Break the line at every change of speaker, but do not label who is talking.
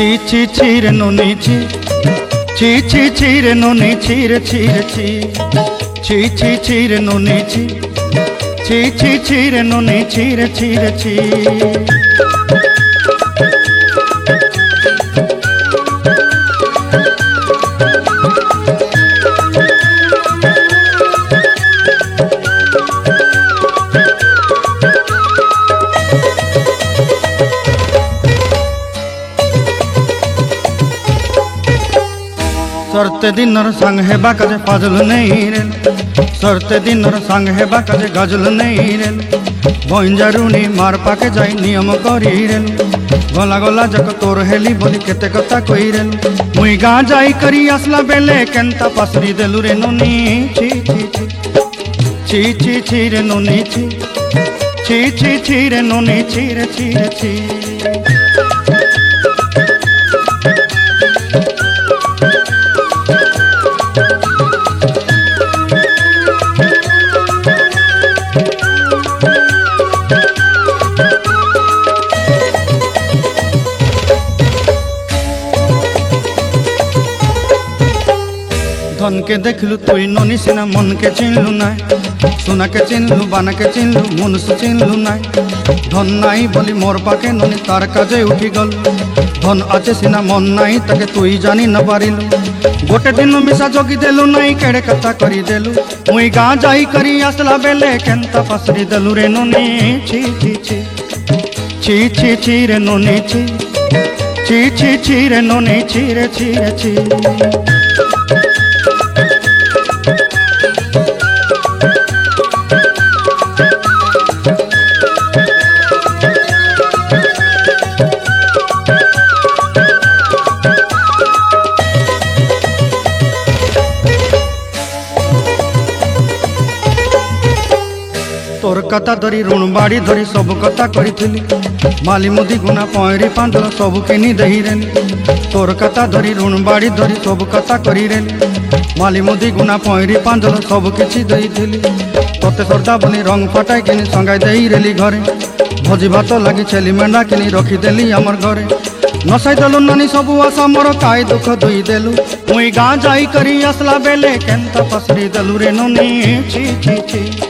ছি ছি ছি রে নুনি ছি ছি ছি ছি রে নুনি ছি রে ছি রে ছি ছি ছি ছি রে নুনি ছি ছি ছি ছি রে নুনি ছি রে ছি রে ছি। सरते दिनर संग हेबा काजे फाजल नहीं रेल सरते दिनर संग हेबा काजे गजल नहीं रेल बंजारुनी मार पाके जाई नियम करी रेल गला गला जक तोर हेली बोली केते कथा कई रेल मुई गा जाई करी आसला बेले केंता पासरी देलु रे नुनी छी छी छी छी छी छी रे नुनी छी छी छी छी रे नुनी छी रे छी रे छी। धन के देखलु तुई ननी सिना मन के चिन्हलु ना सोना के चिन्हलु बाना के चिन्हलु मनुष्य चिन्हलु ना धन नाई बोली मोर पाके ननी तार काजे उठी गल धन आचे सिना मन नाई ताके तुई जानी न पारिलु गोटे दिन मिसा जगी देलु नाई केड़े कथा करी देलु मुई गा जाई करी आसला बेले केंता पासरी देलु रे ननी छी छी छी छी छी छी रे ननी छी छी छी छी रे ननी छी रे छी रे छी। तोर कथा धरी ऋण बाड़ी धरी सब कथा करी माली मुदी गुना पयरी पांदल सब किनी दही रेली तोर कथा धरी ऋण बाड़ी धरी सब कथा करी रेली माली मुदी गुना पयरी पांदल सब किछि दही थिली तोते सरदा बनी रंग फटाई किनी संगाई देई रेली घरे भोजी भात लगी छेली मेंढा किनी रखी देली हमर घरे नसाई देलु नानी सबु आशा मोर काई दुख दुई देलु मुई गा जाई करी आसला बेले केंता पसरी देलु रे नुनी छी छी छी